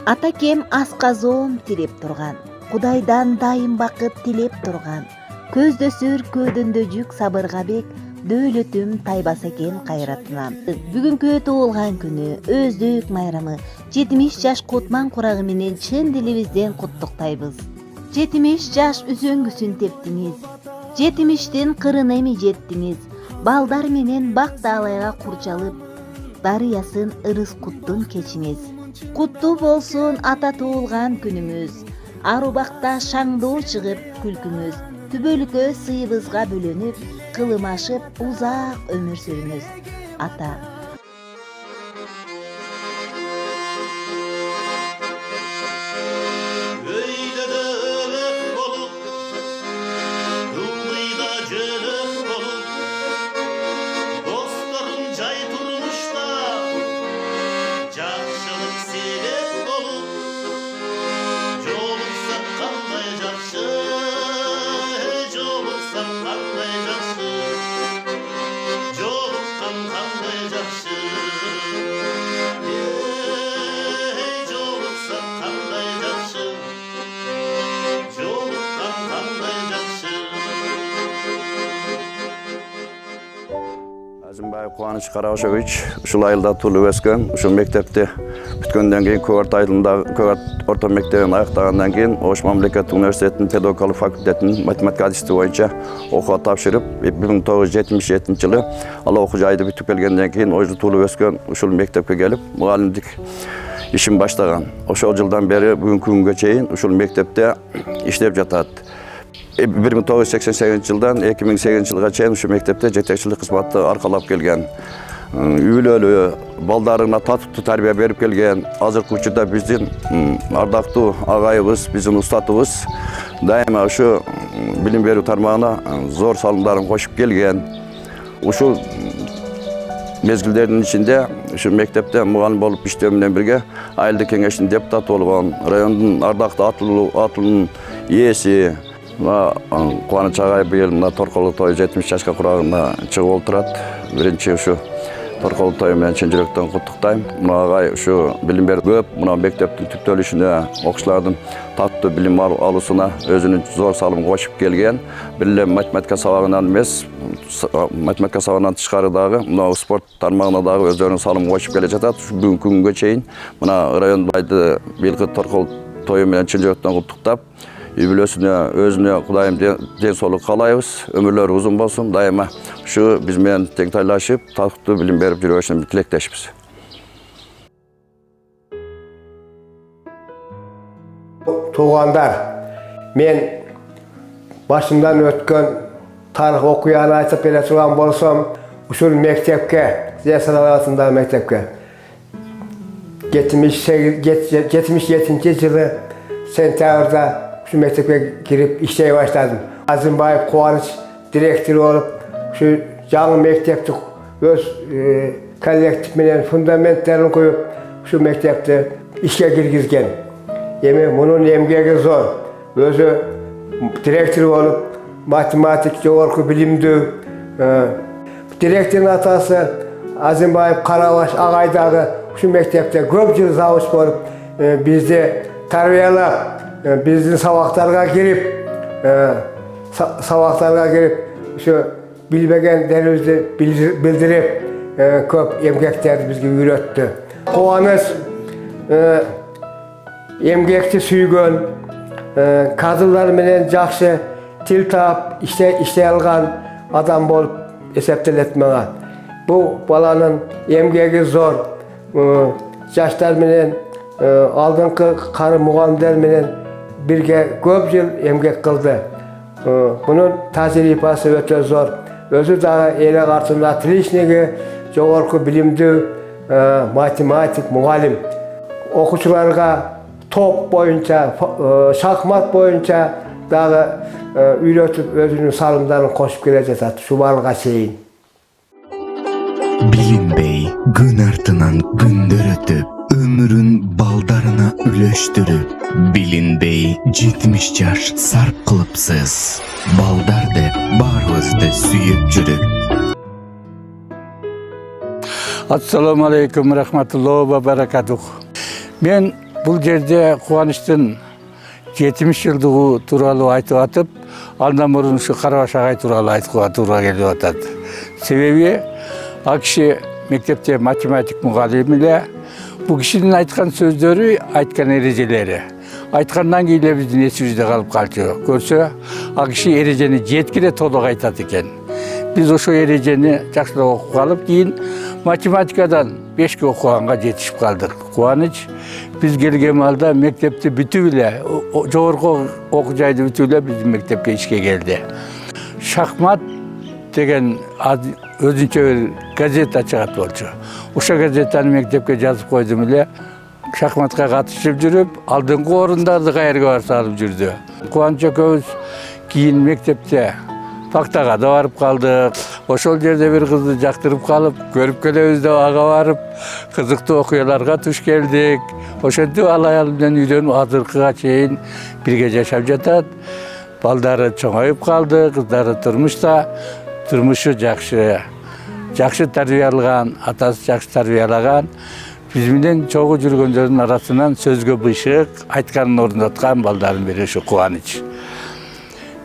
Атакем асказоом тилеп турган, Кудайдан дайым бакыт тилеп турган. Көздөсүр көөдөндө жүк сабырга бек, дөөлөтүм тайбаса экен кайратынан. Бүгүнкү туулган күнү, өздүк майрамы 70 жаш Кутман курагы менен чын дилибизден куттуктайбыз. 70 жаш үзөңгүсүн тептиңиз. 70тин кырына эми жеттиңиз. Балдар менен бак даалайга курчалып, дарыясын ырыс куттун кечиңиз. Куттуу болсун ата туулган күнүмүз. Арубакта шаңдуу чыгып күлкүңүз. Түбөлүккө сыйыбызга бөлөнүп, кылымашып узак өмүр сүрүңүз. Ата. Azimbayev Kuvaniç Karabuşevich ушул айылда туулуп өскөн, ушул мектепти бүткөндөн кийин Көгарт айылындагы Көгарт орто мектебин аяктагандан кийин Ош мамлекеттик университетинин педагогикалык факультетинин математика адистиги боюнча окууга тапшырып, 1977 жылы ал окуу жайды бүтүп келгенден кийин Ошто туулуп өскөн ушул мектепке келип, мугалимдик ишин баштаган. Ошол жылдан бери бүгүнкү күнгө чейин ушул мектепте иштеп жатат. 1988 жылдан 2008 жылга чейин ушу мектепте жетекчилик кызматты аркалап келген. Үйлөлүү балдарына татыктуу тарбия берип келген. Азыркы учурда биздин ардактуу агайыбыз, биздин устатыбыз дайыма ушу билим берүү тармагына зор салымдарын кошуп келген. Ушул мезгилдердин ичинде ушу мектепте мугалим болуп иштөө менен бирге айылдык кеңештин депутаты болгон, райондун ардактуу атынын ээси Кубаныч агай быйыл мына торколуу той 70 жашка курагына чыгып отурат. Биринчи ушу торколуу той менен чын жүрөктөн куттуктайм. Мына агай ушу билим берип көп, мына мектептин түптөлүшүнө, окуучулардын таттуу билим алуусуна өзүнүн зор салым кошуп келген. Бир эле математика сабагынан эмес, математика сабагынан тышкары дагы мына спорт тармагына дагы өздөрүнүн салымын кошуп келе жатат. Бүгүнкү күнгө чейин мына райондагы быйылкы торколуу тою менен чын жүрөктөн куттуктап, үй-бүлөсүнө, өзүнө Кудайым ден соолук каалайбыз. Өмүрлөрү узун болсун. Дайыма ушу биз менен теңтайлашып, татыктуу билим берип жүрүшүн тилектешпиз. Туугандар, мен башымдан өткөн тарых окуяны айтып бере турган болсом, ушул мектепке, Зесар арасындагы мектепке 77 жылы сентябрда şu mektebe girip işleye başladım. Azimbayev Kuvaniç direktörü olup şu жаңы mektepti öz kollektif menен fundamentlerini koyup şu mektepte işe girgizgen. Emi bunun emgegi zor. Özü direktörü olup matematik, jogorku bilimdi. Direktörün atası Azimbayev Karabaş Agaydağı şu mektepte köp yıl zavuç olup bizde tarbiyalap bizdin sabaklarga girip şu bilmegen derimizi bildirip köp emgeklerdi bizge üretti. Kuvaniç emgekti süygön, kadınlar menen jakşı til tap, işley algan adam bolup eseptiletmeğe. Bu balanın emgegi zor. Jaşlar menen aldınкы karı muğamlar menen birge köp yıl emgek kıldı. Bunun tajribası öte zor. Özü daha ele kartında atlişnegi, jogorku bilimdi, matematik, muğalim. Okuçularga top boyunca, şahmat boyunca daha üretip özünün salımlarını koşup gelecek şu balga şeyin. Bilim Bey gün artınan gündür ötüp, ömürün baldarına üleştirip, Bilin Bey 70 yaş sarp kılıpsız, baldar dep barızdı süyüp jürüp. Assalamu alaikum rahmatullahi ve barakatuh. Ben Бұл жерде Қуаныштың 70 жылдығы туралы айтып атып, андан мұрын şu Қарабаш ағай туралы айтуға тура келіп атады. Себебі, ал кіші мектепте математик мұғалім еле, бұл кішінің айтқан сөздері, айтқан ережелері. Айтқаннан кейін біздің есімізде қалып қалды. Көрсе, ал кіші ережені жеткіре толық айтады екен. Biz ошо ережені жақсылап оқып қалып, кейін математикадан 5-ке оқығанға жетішіп қалдық. Қуаныш, biz келген малда мектепті бүтүле, жогорку окуу жайды бүтүле біздің мектепке ишке келді. Шахмат деген өзүнчө bir газета чыгат болчу. Ошо газетаны мектепке жазып койдум эле. Шахматка катышып жүрүп, алдыңкы орундарды кайерге барса алып жүрдү. Кубаныч экөөбүз кийин мектепте Пактага да барып калдык. Ошол жерде bir кызды жактырып калып, көрүп келебиз деп ага барып, кызыктуу окуяларга туш келдик. Ошентип ал аялым менен үйлөнүп азыркыга чейин бирге жашап жатат. Балдары чоңоюп калды, кыздары турмушу жакшы. Жакшы тарбияланган, атасы жакшы тарбиялаган. Биз менен чогуу жүргөндөрдүн арасынан сөзгө бышык, айтканын орундаткан балдардын бири ушу Кубаныч.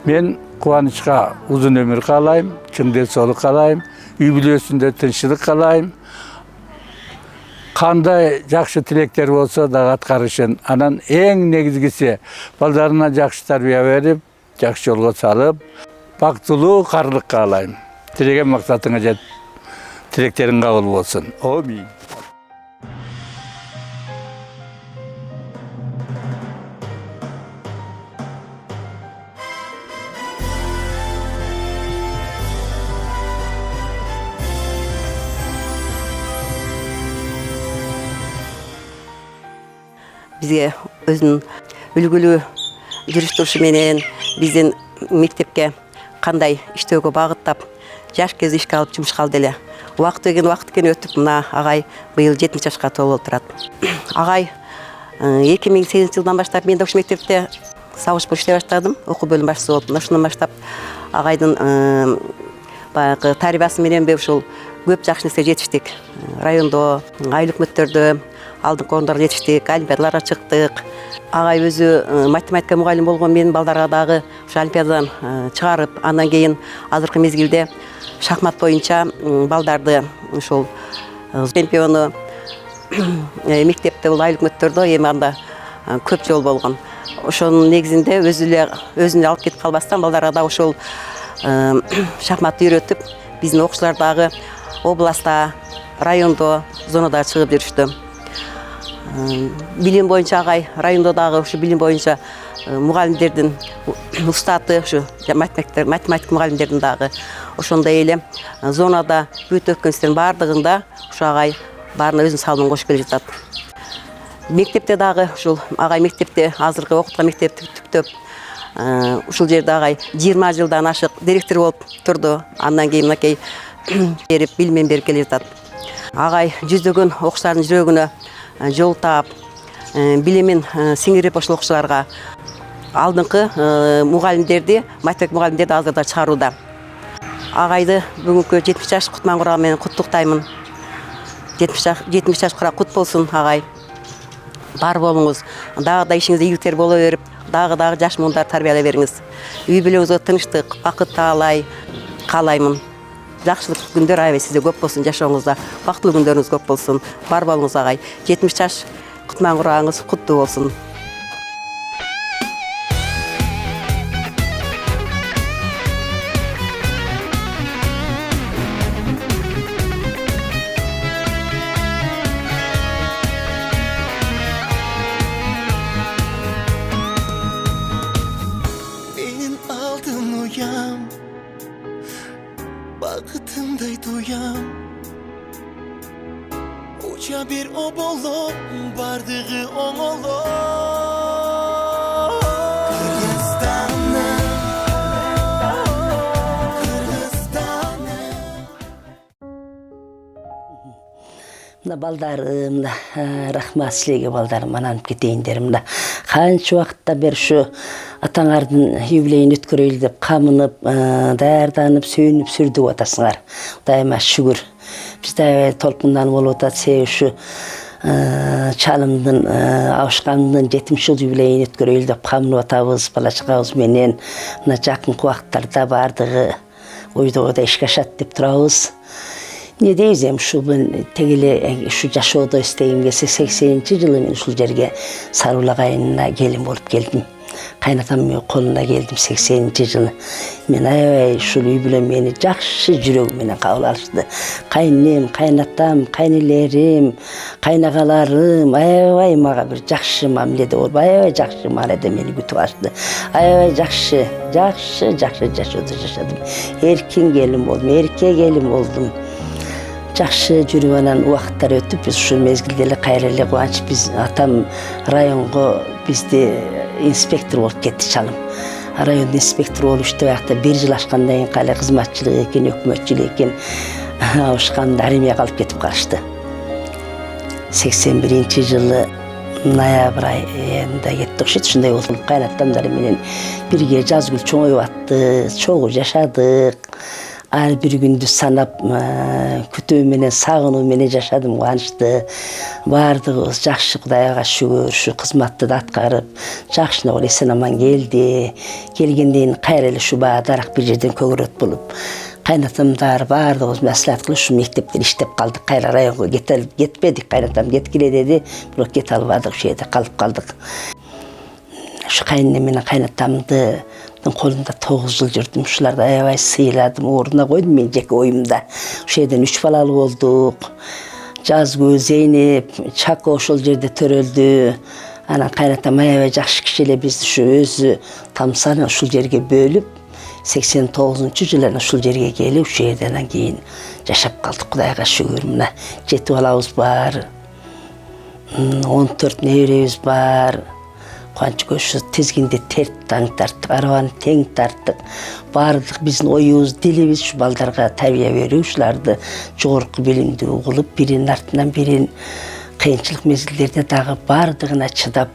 Мен Кубанычка узун өмүр каалайм, чың денсаулык каалайм, үй бүлөсүндө тынччылык каалайм. Кандай жакшы тилектер болсо да аткарышын. Анан эң негизгиси балдарына жакшы тарбия берип, жакшы жолго салып, бактылуу карлык каалайм. Тилеген максатыңа жет. Tiлектерин кабыл болсун. Амин. Бізге өзінің үлгілі жүріс-тұрышы менен біздің мектепке қандай іштеуге бағыттап, жаш кез ішке алып жұмысқа алды эле. Уақыт өтіп, мына ағай биыл 70 жашқа толып отырады. Ағай 2008 жылдан баштап мен осы мектепте сауыш болып иштей баштадым, оқу бөлім басшысы болып. Ошондон баштап ағайдың баягы тарбиясы менен ушул көп жакшы нерсе жетиштик. Райондо айлык өктөрдү, алдыңкы орундарга жетиштик, олимпиадаларга чыктык. Агай өзү математика мугалим болгон менин балдарга дагы ушу олимпиададан чыгарып, андан кийин азыркы мезгилде шахмат боюнча балдарды ушул чемпиону мектепте бул айлык өктөрдү, эми анда көп жол болгон. Ошонун негизинде өзүнө алып кетип калбастан балдарга да ошол шахматты үйрөтүп, биздин окуучулар дагы областта, райондо, зонада чыгып жүрүштү. Билим боюнча агай райондо дагы ушу билим боюнча мугалимдердин устаты, ушу математика мугалимдердин дагы ошондой эле зонада бүт өткөн иштердин баардыгында ушу агай баарына өзүнүн салымын кошуп келе жатат. Мектепте дагы ушул агай мектепте азыркы окуткан мектепти түптөп ушул жерде агай 20 жылдан ашык директор болуп турду. Андан кийин мынакей берип билим берип келе жатат. Агай жүздөгөн окуучулардын жүрөгүнө жол таап, билимин сиңирип ошол окуучуларга алдыңкы мугалимдерди, математика мугалимдерди азырда чыгарууда. Агайды бүгүнкү 70 жаш кутман курагы менен куттуктаймын. 70 жаш курак кут болсун агай. Бар болуңуз, дагы да ишиңизде ийгиликтер боло берип, дагы жаш муундар тарбиялай бериңиз. Үй бүлөңүзгө тынчтык, бакыт каалаймын. Жакшылык күндөр аябай сизде көп болсун, жашооңузда бактылуу күндөрүңүз көп болсун. Бар болуңуз агай. 70 жаш кутман курагыңыз куттуу болсун. Bakıtımday duyam Uca bir obolo Bardığı oğolo Kırgızstan'ım Мына балдарым, мына рахмат силерге балдарым, ананып кетейиндер. Мына канча убакытта бер ушу атаңардын юбилейин өткөрөйлү деп камынып, даярданып, сүйүнүп сүрдүп атасыңар. Кудайыма шүгүр. Биз да толкундан болуп атат, себеби ушу Çalımdın, Avuşkan'dın 70 yıl yübüleyini ötköröylü dep kamını atabız, balaçıqabız menen jakın wagtlarda bardığı oyduğu işe aşat dep turabız. Ne deyizem şu ben tegile şu jaşooda isteyim gelse 80-nji yılı men uşul jerge Sarulagayına gelin bolup geldim. Kaynatamın koluna geldim 80-nji yılı. Men aябай şu üy bilen meni jakşı jüregi menen kabul alıştı. Kaynem, kaynatam, kaynelerim, kaynagalarım aябай maga bir jakşı mamilede bolup, aябай jakşı manada meni kütüp açtı. Aябай jakşı yaşadım. Erkin gelin oldum, erke gelin oldum. Жақсы жүріп анан уақыттар өтіп, біз şu мезгилде кайрылы кубанч biz atam rayonго bizde inspektor болып кетти чалым. Район инспектор болуп иштеп аякта 1 жыл ашкандан кийин кале кызматчылык экен, өкмөтчүлүк экен абышканда армияга алып кетип калышты. 81-нчи жылы ноябрь айында кетти окшойт. Ушундай болуп кайнатамдар менен бирге жазгыл чоңоюп атты, чогуу жашадык. Ар bir gündü sanap kütüğü menen sağınуу menen жашадым, кубанычты. Бардыгыбыз жакшы, Кудайга шүгүр, şu кызматты да аткарып, жакшы болуп эсен аман келди. Келгенден кайра эле şu бадарак bir жерден көгөрөт болуп, кайнатамдар бардыгыбыз маслихат кылып şu мектепте иштеп калдык. Кайра районго кетпедик, кайнатам кеткиле деди, бирок кете албадык, şu жерде калып калдык. Şu кайнем менен кайнатамды kolumda 9 yıl жүрдüm. Şularda aябай sıyladım, oruna koydum men jеке oyumda. Şu yerden 3 balalı olduk. Жазgül, Zeynep, Çako ошол жерде төрөлдü. Ana kaynatam aябай жакшы киши эле bizdi şu özü tamsаны ушул жерге бөлүп 89-жылы ушул жерге келип, şu yerden keyin жашап калдык. Кудайга шүгүр, мына 7 балабыз бар. 14 неберебиz бар. Kuançık şu tezginde tert tarttık, arabanı teң tarttık. Bardıq bizim oyumuz, dilimiz şu baldarga tabiye veriyorlardı. Jogorku bilimdi uğulup, birinin artından birinin kıyınçılık mezgillerde dağı bardığına çıdap,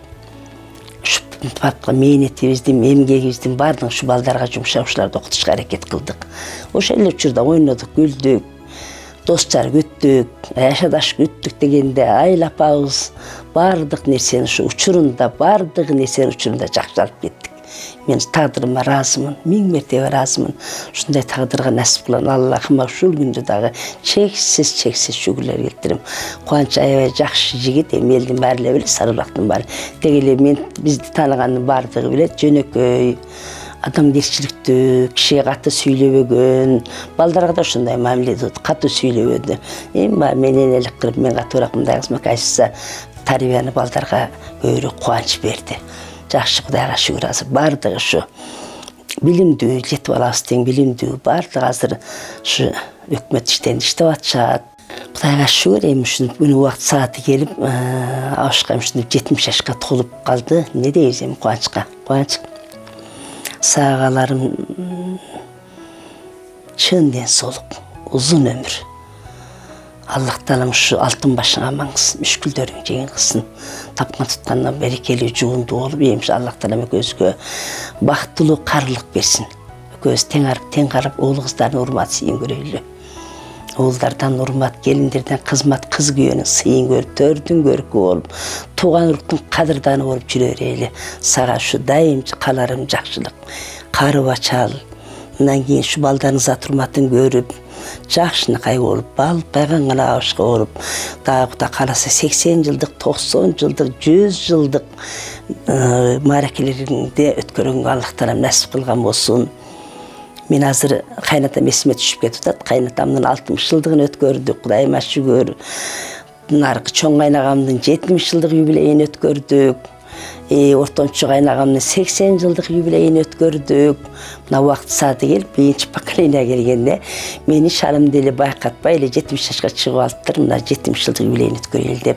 şu papka mehnetibizdim, emgegibizdim bardığın şu baldarga jumşamışlarda okutuşka hareket kıldık. O şeyler uçurda oynadık, güldük. Dostlar güttük, yaşadaş güttük degende aylap ağız bardıq nersenin şu uçurunda, bardıq nersenin uçurunda jakşı alıp kettik. Men taqdırıma razımın, 1000 mertebe razımın. Şunday taqdırga nasip kılan Allah'ıma şul günde dağı çeksiz şükürler keltirim. Kuanç aябай jakşı jigit, eldim bari bile Sarılaktın bari. Tegele men bizdi tanıganın bardığı bile jönököy. Адамгерчиликтүү, кишиге катты сүйлөбөгөн, балдарга да ушундай мамиле этет, катты сүйлөбөдү. Эми менен эле кылып мен катуураак мындай кызмат кайсыса тарбияны балдарга көбүрөөк кубанч берди. Жакшы, Кудайга шүгүр, азыр бардыгы ушу билимдүү, жети балабыз тең билимдүү, бардыгы азыр ушу өкмөт иштен иштеп атышат. Kudayga şükür, emin ушинтип күнү убакыт сааты келип, абышкам ушинтип 70 жашка толуп калды. Не дейбиз эми кубанычка? Кубанч. Sağalarım çın den soluk, uzun ömür. Allah Teala'm şu altın başına aman kılsın, müşküldörün ceyin kılsın. Tapma tutkandan berekeli cuğundu olup yemiş Allah Teala'm gözgö baktılığı karlılık versin. Göz ten karıp oğlu kızların hurmat sıyın göreylü. Oğullardan hurmat, gelinlerden kızmat, kız güyönün sıyın görüp, tördün görüp olup, tuğan ırktın kadırdanı olup jüröreyli. Sağa şu daimci kalarım jakşılık, karı baçal, ondan keyin şu baldarınıza turmatın görüp, jakşını kayı olup, bal bayğangana aşkı olup, dağı da kalasa 80 yıldık, 90 yıldık, 100 yıldık marakelerinde ötkörün Allah Teala'm nasip kılgan olsun. Men azır kaynatam esime düşüp ketip, kaynatamdın 60 yıldığını ötkördük, Kudayıma şükür. Narkı çoğun kaynagamdın 70 yıldık yübileyini ötkördük. Ortonçu kaynagamdın 80 yıldık yübileyini ötkördük. Buna vakit saati gelip, birinci bakalıyla gelgende, meni şalım deli baykatpay, 70 yaşka çıgıp alttır, buna 70 yıldık yübileyini ötköreyli dep.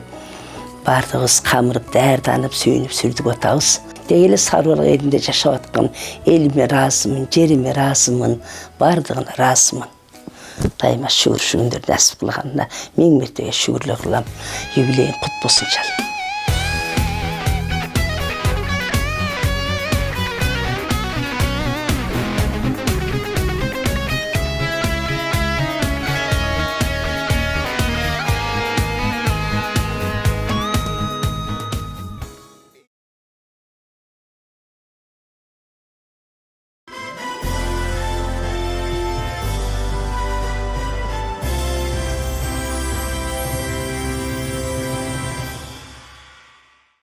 Bardığız kamırıp, derdanıp, süyünüp, sürdük otağız. Degeli Sarılaga elinde yaşap atkan elime razımın, cerime razımın, bardığına razımın. Daima şükür şu gündür nasip kılganına 1000 mertebe şükürler kılam. Yübileyin kutlu olsun canım.